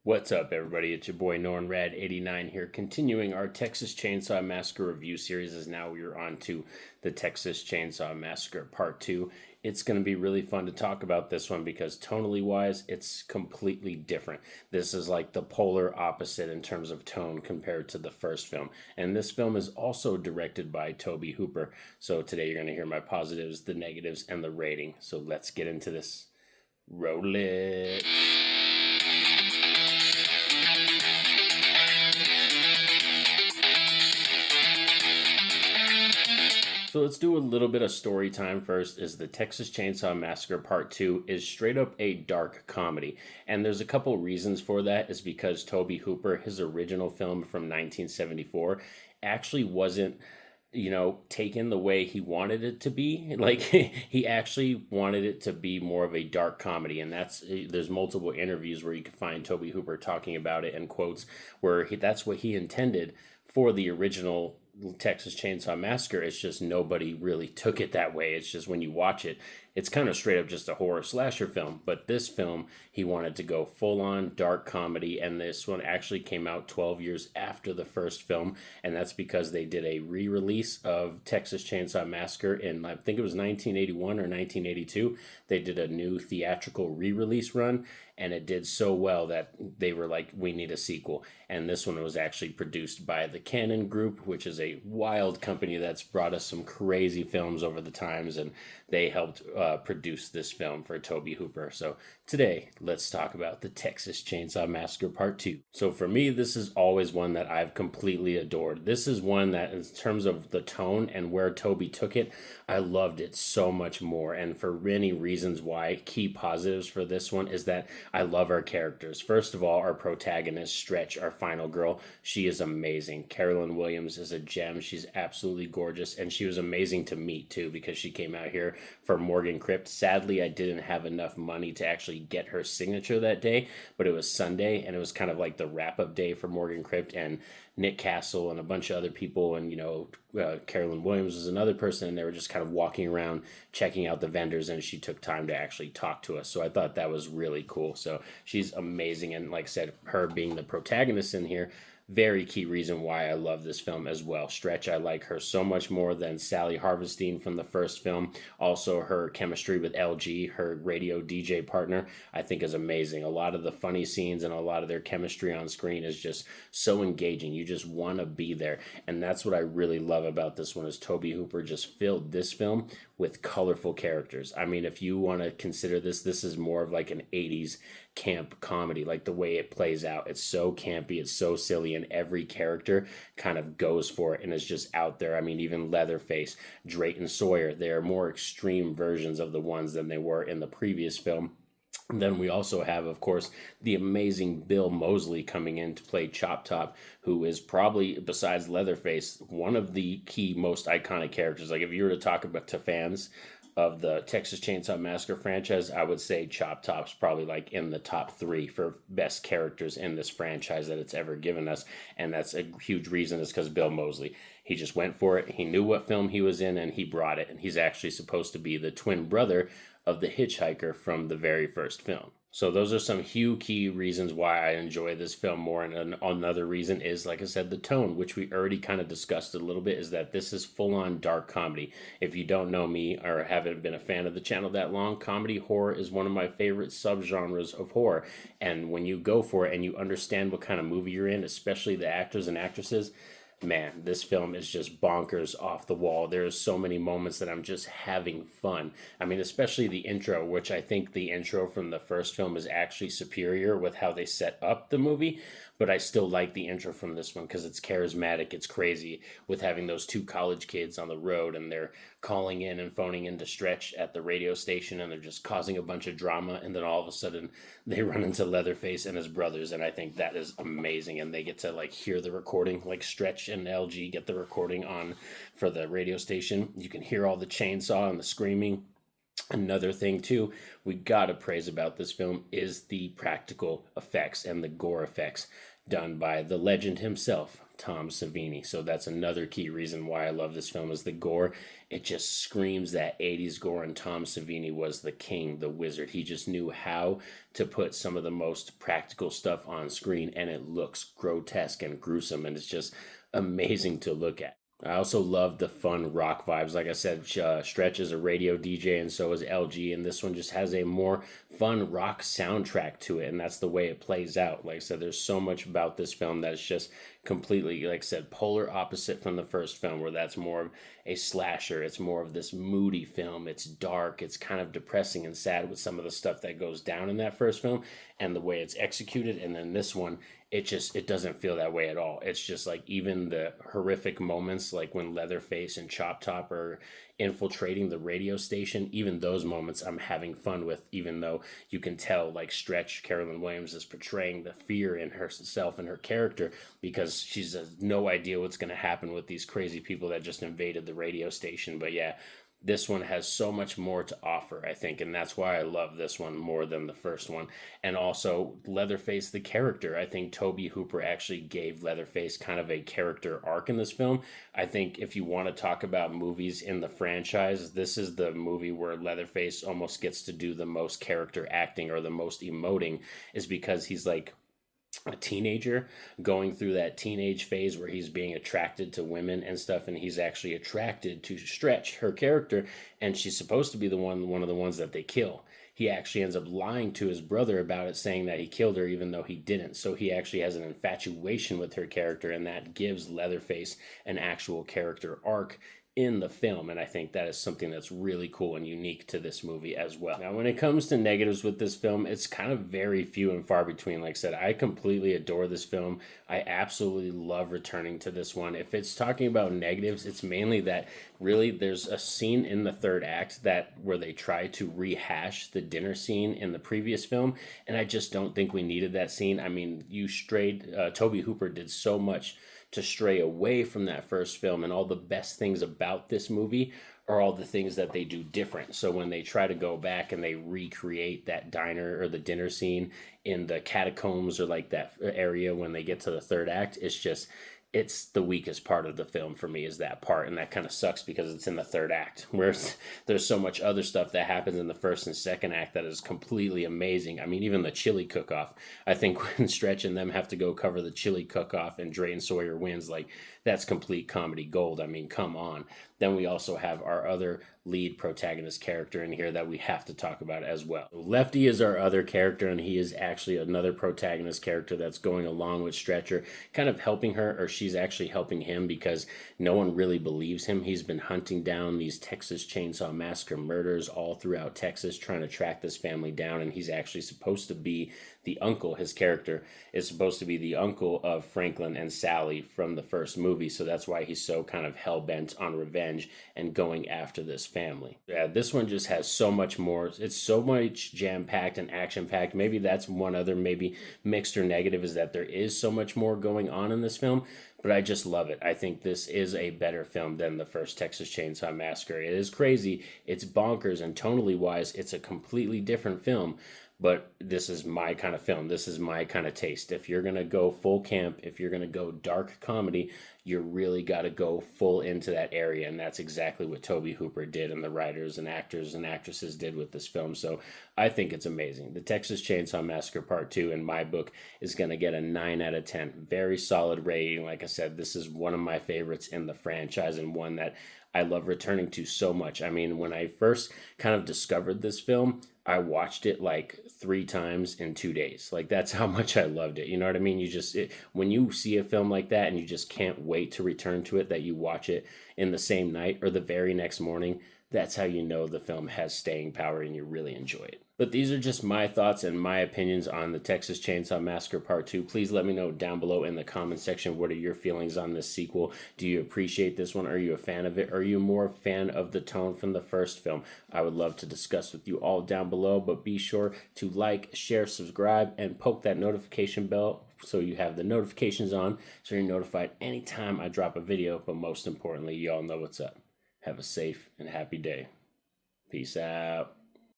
What's up, everybody? It's your boy Radd 89 here, continuing our Texas Chainsaw Massacre review series. As now we are on to the Texas Chainsaw Massacre Part 2. It's going to be really fun to talk about this one because tonally wise, it's completely different. This is like the polar opposite in terms of tone compared to the first film. And this film is also directed by Tobe Hooper. So today you're going to hear my positives, the negatives, and the rating. So let's get into this. Roll it. So let's do a little bit of story time first. Is the Texas Chainsaw Massacre Part 2 is straight up a dark comedy. And there's a couple reasons for that. Is because Tobe Hooper, his original film from 1974, actually wasn't taken the way he wanted it to be. Like, he actually wanted it to be more of a dark comedy. And there's multiple interviews where you can find Tobe Hooper talking about it and quotes where that's what he intended for the original Texas Chainsaw Massacre. It's just nobody really took it that way. It's just when you watch it, it's kind of straight up just a horror slasher film. But this film, he wanted to go full on dark comedy, and this one actually came out 12 years after the first film, and that's because they did a re-release of Texas Chainsaw Massacre in, I think it was 1981 or 1982. They did a new theatrical re-release run, and it did so well that they were like, we need a sequel. And this one was actually produced by the Cannon Group, which is a wild company that's brought us some crazy films over the times, and they helped produce this film for Tobe Hooper. So today, let's talk about the Texas Chainsaw Massacre Part 2. So for me, this is always one that I've completely adored. This is one that, in terms of the tone and where Tobe took it, I loved it so much more. And for many reasons why, key positives for this one is that I love our characters. First of all, our protagonist, Stretch, our final girl, she is amazing. Carolyn Williams is a gem. She's absolutely gorgeous, and she was amazing to meet too, because she came out here for Morgan Crypt. Sadly, I didn't have enough money to actually get her signature that day, but it was Sunday, and it was kind of like the wrap-up day for Morgan Crypt, and Nick Castle and a bunch of other people, and Carolyn Williams was another person, and they were just kind of walking around checking out the vendors, and she took time to actually talk to us. So I thought that was really cool. So she's amazing, and like I said, her being the protagonist in here, very key reason why I love this film as well. Stretch, I like her so much more than Sally Harvestine from the first film. Also, her chemistry with LG, her radio DJ partner, I think is amazing. A lot of the funny scenes and a lot of their chemistry on screen is just so engaging. You just want to be there. And that's what I really love about this one, is Tobe Hooper just filled this film with colorful characters. I mean, if you want to consider this is more of like an 80s camp comedy, like the way it plays out. It's so campy, it's so silly, and every character kind of goes for it and is just out there. I mean, even Leatherface, Drayton Sawyer, they are more extreme versions of the ones than they were in the previous film. Then we also have, of course, the amazing Bill Moseley coming in to play Chop Top, who is probably, besides Leatherface, one of the key, most iconic characters. Like, if you were to talk about to fans of the Texas Chainsaw Massacre franchise, I would say Chop Top's probably like in the top 3 for best characters in this franchise that it's ever given us. And that's a huge reason, is because Bill Moseley, he just went for it. He knew what film he was in, and he brought it. And he's actually supposed to be the twin brother of the hitchhiker from the very first film. So those are some huge key reasons why I enjoy this film more. And another reason is, like I said, the tone, which we already kind of discussed a little bit, is that this is full-on dark comedy. If you don't know me or haven't been a fan of the channel that long, comedy horror is one of my favorite subgenres of horror. And when you go for it and you understand what kind of movie you're in, especially the actors and actresses, man, this film is just bonkers off the wall. There's so many moments that I'm just having fun. I mean, especially the intro, which I think the intro from the first film is actually superior with how they set up the movie. But I still like the intro from this one because it's charismatic. It's crazy with having those 2 college kids on the road, and they're calling in and phoning in to Stretch at the radio station, and they're just causing a bunch of drama. And then all of a sudden they run into Leatherface and his brothers. And I think that is amazing. And they get to like hear the recording, like Stretch and LG get the recording on for the radio station. You can hear all the chainsaw and the screaming. Another thing too, we gotta praise about this film is the practical effects and the gore effects done by the legend himself, Tom Savini. So that's another key reason why I love this film is the gore. It just screams that 80s gore, and Tom Savini was the king, the wizard. He just knew how to put some of the most practical stuff on screen, and it looks grotesque and gruesome, and it's just amazing to look at. I also love the fun rock vibes. Like I said, Stretch is a radio DJ, and so is LG, and this one just has a more fun rock soundtrack to it, and that's the way it plays out. Like I said, there's so much about this film that's just completely, like I said, polar opposite from the first film, where that's more of a slasher. It's more of this moody film. It's dark. It's kind of depressing and sad with some of the stuff that goes down in that first film and the way it's executed. And then this one, it doesn't feel that way at all. It's just like even the horrific moments, like when Leatherface and Chop Top are infiltrating the radio station, even those moments I'm having fun with, even though you can tell like Stretch, Carolyn Williams, is portraying the fear in herself and her character, because she's no idea what's going to happen with these crazy people that just invaded the radio station. But yeah, this one has so much more to offer, I think, and that's why I love this one more than the first one. And also, Leatherface, the character, I think Tobe Hooper actually gave Leatherface kind of a character arc in this film. I think if you want to talk about movies in the franchise, this is the movie where Leatherface almost gets to do the most character acting or the most emoting, is because he's like a teenager going through that teenage phase where he's being attracted to women and stuff, and he's actually attracted to Stretch, her character, and she's supposed to be one of the ones that they kill. He actually ends up lying to his brother about it, saying that he killed her even though he didn't. So he actually has an infatuation with her character, and that gives Leatherface an actual character arc in the film, and I think that is something that's really cool and unique to this movie as well. Now, when it comes to negatives with this film, it's kind of very few and far between. Like I said, I completely adore this film. I absolutely love returning to this one. If it's talking about negatives, it's mainly that really there's a scene in the third act that where they try to rehash the dinner scene in the previous film, and I just don't think we needed that scene. I mean, Tobe Hooper did so much to stray away from that first film, and all the best things about this movie are all the things that they do different. So when they try to go back and they recreate that diner or the dinner scene in the catacombs or like that area when they get to the third act, it's the weakest part of the film for me, is that part, and that kind of sucks because it's in the third act, whereas there's so much other stuff that happens in the first and second act that is completely amazing. I mean, even the chili cook-off, I think when Stretch and them have to go cover the chili cook-off and Drayton Sawyer wins, like, that's complete comedy gold. I mean, come on. Then we also have our other lead protagonist character in here that we have to talk about as well. Lefty is our other character, and he is actually another protagonist character that's going along with Stretcher, kind of helping her, or she's actually helping him, because no one really believes him. He's been hunting down these Texas Chainsaw Massacre murders all throughout Texas, trying to track this family down, and he's actually supposed to be the uncle. His character is supposed to be the uncle of Franklin and Sally from the first movie, so that's why he's so kind of hell-bent on revenge and going after this family. Yeah, this one just has so much more. It's so much jam-packed and action-packed. Maybe that's one other maybe mixed or negative, is that there is so much more going on in this film, but I just love it. I think this is a better film than the first Texas Chainsaw Massacre. It is crazy, it's bonkers, and tonally wise, it's a completely different film. But this is my kind of film. This is my kind of taste. If you're going to go full camp, if you're going to go dark comedy, you really got to go full into that area. And that's exactly what Tobe Hooper did, and the writers and actors and actresses did with this film. So I think it's amazing. The Texas Chainsaw Massacre Part 2, in my book, is going to get a 9 out of 10. Very solid rating. Like I said, this is one of my favorites in the franchise, and one that I love returning to so much. I mean, when I first kind of discovered this film, I watched it like 3 times in 2 days. Like, that's how much I loved it. You know what I mean? When you see a film like that and you just can't wait to return to it, that you watch it in the same night or the very next morning, that's how you know the film has staying power and you really enjoy it. But these are just my thoughts and my opinions on the Texas Chainsaw Massacre Part 2. Please let me know down below in the comment section, what are your feelings on this sequel? Do you appreciate this one? Are you a fan of it? Are you more a fan of the tone from the first film? I would love to discuss with you all down below, but be sure to like, share, subscribe, and poke that notification bell so you have the notifications on, so you're notified anytime I drop a video. But most importantly, y'all know what's up. Have a safe and happy day. Peace out.